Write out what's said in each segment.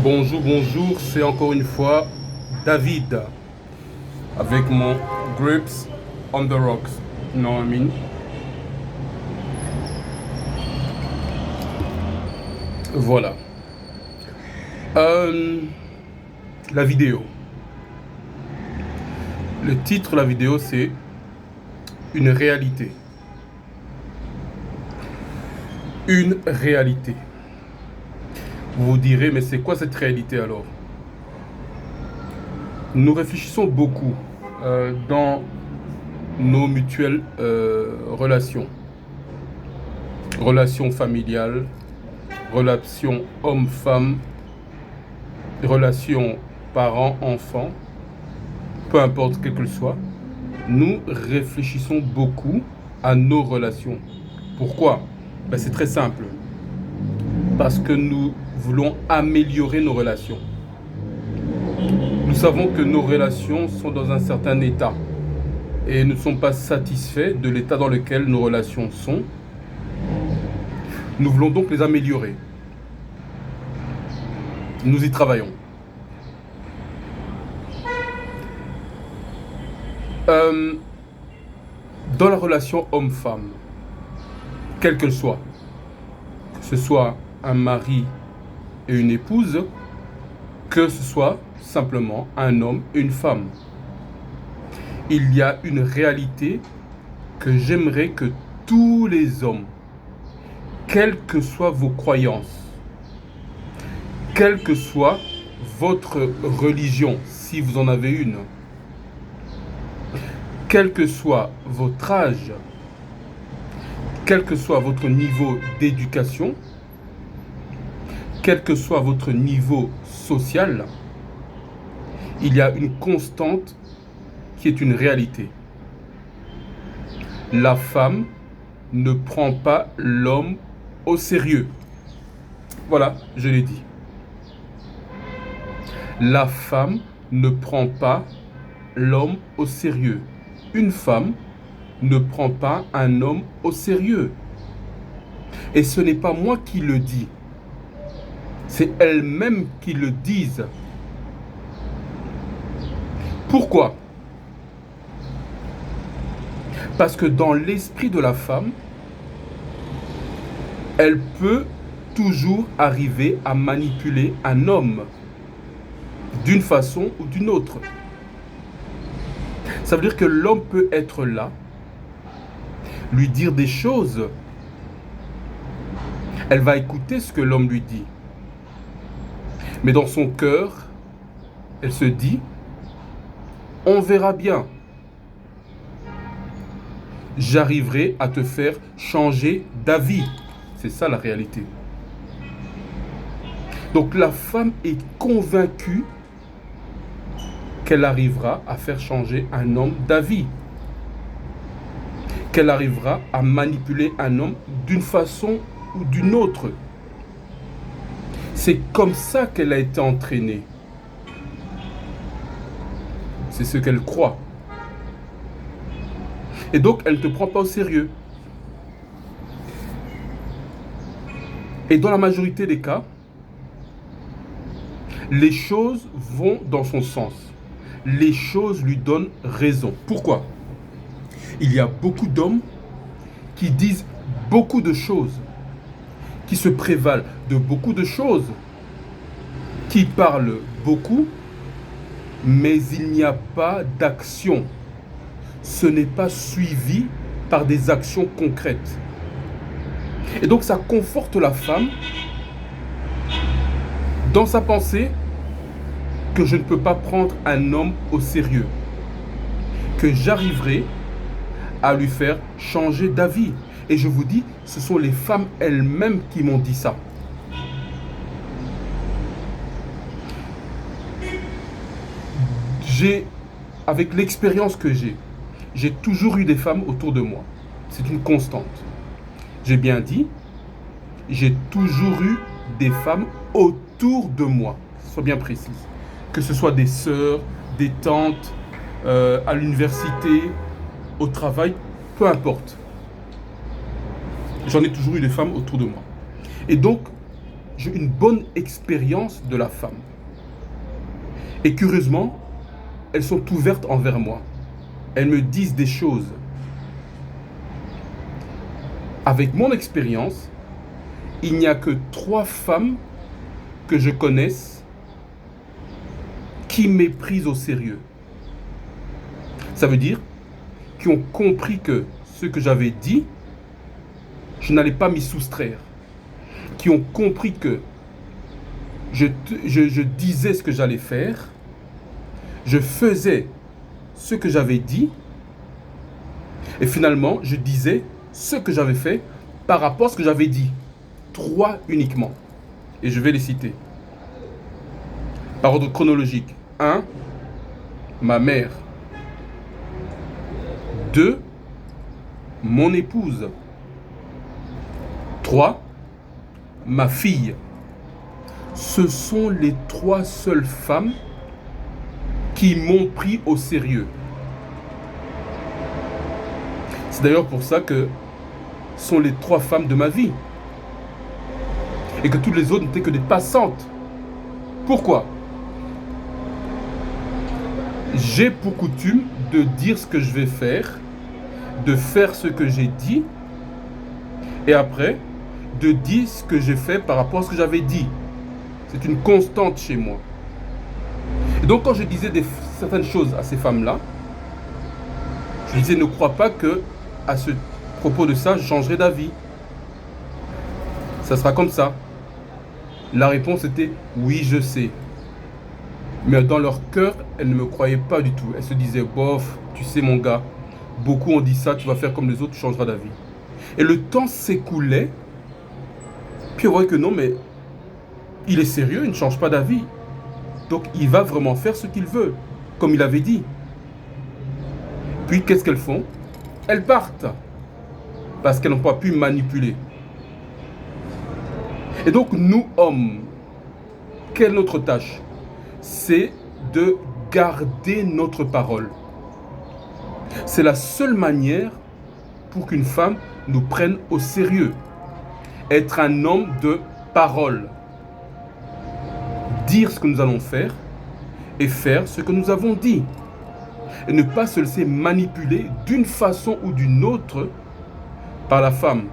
Bonjour, bonjour, c'est encore une fois David avec mon Grips on the Rocks. You know what I mean? Voilà. Euh, la vidéo. Le titre de la vidéo, c'est Une réalité. Une réalité. Vous vous direz, mais c'est quoi cette réalité alors? Nous réfléchissons beaucoup dans nos mutuelles relations. Relations familiales, relations homme-femme, relations parents-enfants, peu importe quel que soit, nous réfléchissons beaucoup à nos relations. Pourquoi? Ben, c'est très simple. Parce que nous voulons améliorer nos relations. Nous savons que nos relations sont dans un certain état et ne sont pas satisfaits de l'état dans lequel nos relations sont. Nous voulons donc les améliorer. Nous y travaillons. Dans la relation homme-femme, quelle qu'elle soit, que ce soit un mari et une épouse, que ce soit simplement un homme et une femme, il y a une réalité que j'aimerais que tous les hommes, quelles que soient vos croyances, quelle que soit votre religion, si vous en avez une, quel que soit votre âge, quel que soit votre niveau d'éducation, quel que soit votre niveau social, il y a une constante qui est une réalité. La femme ne prend pas l'homme au sérieux. Voilà, je l'ai dit. La femme ne prend pas l'homme au sérieux. Une femme ne prend pas un homme au sérieux. Et ce n'est pas moi qui le dis. C'est elles-mêmes qui le disent. Pourquoi? Parce que dans l'esprit de la femme, elle peut toujours arriver à manipuler un homme d'une façon ou d'une autre. Ça veut dire que l'homme peut être là, lui dire des choses. Elle va écouter ce que l'homme lui dit. Mais dans son cœur, elle se dit, on verra bien. J'arriverai à te faire changer d'avis. C'est ça la réalité. Donc la femme est convaincue qu'elle arrivera à faire changer un homme d'avis. Qu'elle arrivera à manipuler un homme d'une façon ou d'une autre. C'est comme ça qu'elle a été entraînée. C'est ce qu'elle croit. Et donc, elle ne te prend pas au sérieux. Et dans la majorité des cas, les choses vont dans son sens. Les choses lui donnent raison. Pourquoi? Il y a beaucoup d'hommes qui disent beaucoup de choses, qui se prévalent de beaucoup de choses, qui parlent beaucoup, mais il n'y a pas d'action. Ce n'est pas suivi par des actions concrètes. Et donc ça conforte la femme dans sa pensée que je ne peux pas prendre un homme au sérieux, que j'arriverai à lui faire changer d'avis. Et je vous dis, ce sont les femmes elles-mêmes qui m'ont dit ça. Avec l'expérience que j'ai toujours eu des femmes autour de moi. C'est une constante. J'ai bien dit, j'ai toujours eu des femmes autour de moi. Sois bien précise. Que ce soit des sœurs, des tantes, à l'université, au travail, peu importe. J'en ai toujours eu des femmes autour de moi. Et donc, j'ai une bonne expérience de la femme. Et curieusement, elles sont ouvertes envers moi. Elles me disent des choses. Avec mon expérience, il n'y a que 3 femmes que je connaisse qui m'aient prise au sérieux. Ça veut dire qui ont compris que ce que j'avais dit, je n'allais pas m'y soustraire. Qui ont compris que je disais ce que j'allais faire, je faisais ce que j'avais dit, et finalement, je disais ce que j'avais fait par rapport à ce que j'avais dit. 3 uniquement. Et je vais les citer. Par ordre chronologique. 1. Ma mère. 2. Mon épouse. 3. Ma fille. Ce sont les 3 seules femmes qui m'ont pris au sérieux. C'est d'ailleurs pour ça que ce sont les 3 femmes de ma vie. Et que toutes les autres n'étaient que des passantes. Pourquoi? J'ai pour coutume de dire ce que je vais faire, de faire ce que j'ai dit, et après, de dire ce que j'ai fait par rapport à ce que j'avais dit. C'est une constante chez moi. Et donc quand je disais certaines choses à ces femmes-là, je disais ne crois pas que à ce propos de ça, je changerai d'avis. Ça sera comme ça. La réponse était oui, je sais. Mais dans leur cœur, elles ne me croyaient pas du tout. Elles se disaient bof, tu sais mon gars, beaucoup ont dit ça, tu vas faire comme les autres, tu changeras d'avis. Et le temps s'écoulait, puis on voyait que non, mais il est sérieux, il ne change pas d'avis. Donc il va vraiment faire ce qu'il veut, comme il avait dit. Puis qu'est-ce qu'elles font? Elles partent, parce qu'elles n'ont pas pu manipuler. Et donc nous, hommes, quelle est notre tâche? C'est de garder notre parole. C'est la seule manière pour qu'une femme nous prenne au sérieux. Être un homme de parole. Dire ce que nous allons faire et faire ce que nous avons dit. Et ne pas se laisser manipuler d'une façon ou d'une autre par la femme.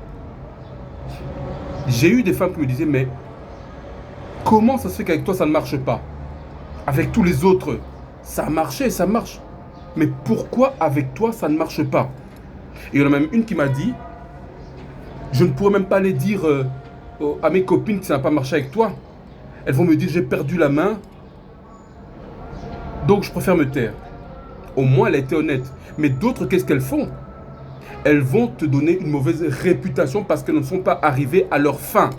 J'ai eu des femmes qui me disaient, mais comment ça se fait qu'avec toi ça ne marche pas? Avec tous les autres, ça a marché, ça marche. Mais pourquoi avec toi ça ne marche pas? Et il y en a même une qui m'a dit, je ne pourrais même pas aller dire à mes copines que ça n'a pas marché avec toi. Elles vont me dire, j'ai perdu la main, donc je préfère me taire. Au moins elle a été honnête. Mais d'autres, qu'est-ce qu'elles font? Elles vont te donner une mauvaise réputation parce qu'elles ne sont pas arrivées à leur fin.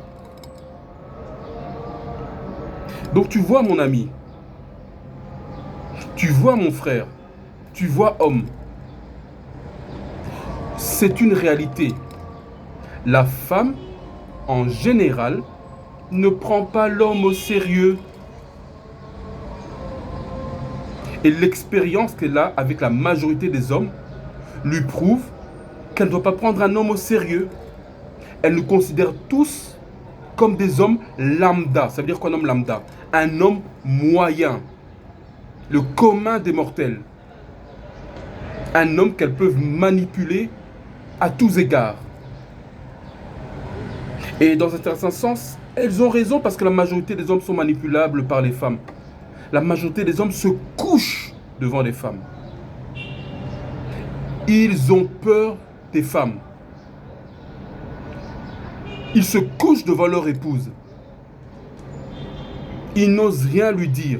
Donc tu vois mon ami, tu vois mon frère, tu vois homme, c'est une réalité. La femme, en général, ne prend pas l'homme au sérieux. Et l'expérience qu'elle a avec la majorité des hommes lui prouve qu'elle ne doit pas prendre un homme au sérieux. Elle nous considère tous comme des hommes lambda. Ça veut dire quoi un homme lambda? Un homme moyen. Le commun des mortels. Un homme qu'elles peuvent manipuler à tous égards. Et dans un certain sens, elles ont raison parce que la majorité des hommes sont manipulables par les femmes. La majorité des hommes se couchent devant les femmes. Ils ont peur des femmes. Ils se couchent devant leur épouse. Ils n'osent rien lui dire.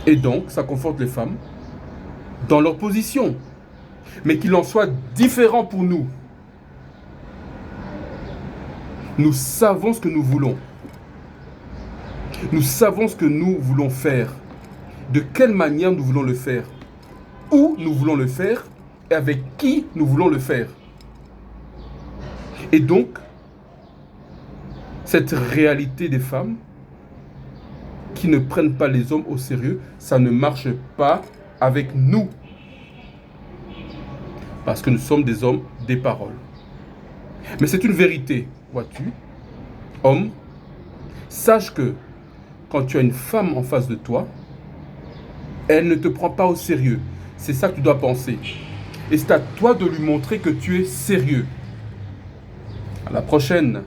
Et donc, ça conforte les femmes dans leur position. Mais qu'il en soit différent pour nous. Nous savons ce que nous voulons. Nous savons ce que nous voulons faire. De quelle manière nous voulons le faire. Où nous voulons le faire et avec qui nous voulons le faire. Et donc, cette réalité des femmes qui ne prennent pas les hommes au sérieux, ça ne marche pas avec nous. Parce que nous sommes des hommes des paroles. Mais c'est une vérité, vois-tu. Homme, Sache que quand tu as une femme en face de toi, elle ne te prend pas au sérieux. C'est ça que tu dois penser. Et c'est à toi de lui montrer que tu es sérieux. À la prochaine.